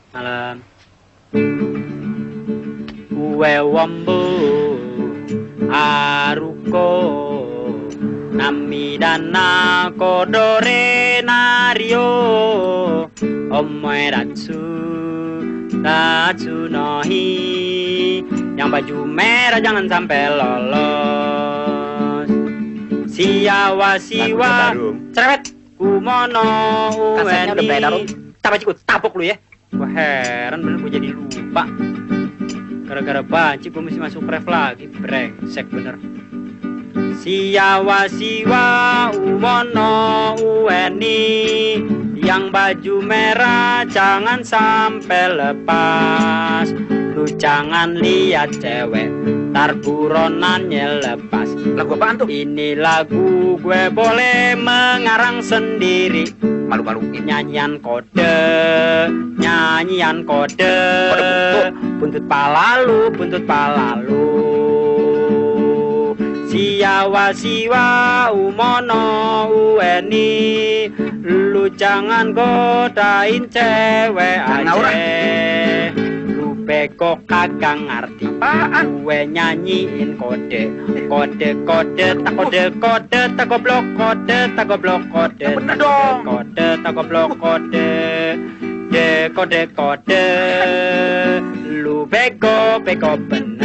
Malam. Uwe wombo aruko namidana kodore nario omoeratsu tatsunohi yang baju merah jangan sampai lolos. Siawa siwa cerewet kumono Kasetnya udah beredar, Rum. Banci gue tapok lu ya. Wah heran bener gue jadi lupa. Gara-gara banci gue mesti masuk ref lagi. Brengsek bener. Siawa siwa umono ueni yang baju merah jangan sampai lepas. Lu jangan lihat cewek tar buronannya lepas. Lagu apaan tuh? Ini lagu gue boleh mengarang sendiri. Malu-maluin. Nyanyian kode. Kode buntut palalu. Siawa siwa umono ueni lu jangan godain cewek aja. Lu bego kagak ngerti apaan. Gue nyanyiin kode tak goblok kode. Bener dong. Kode tak goblok kode. Kode lu bego bener.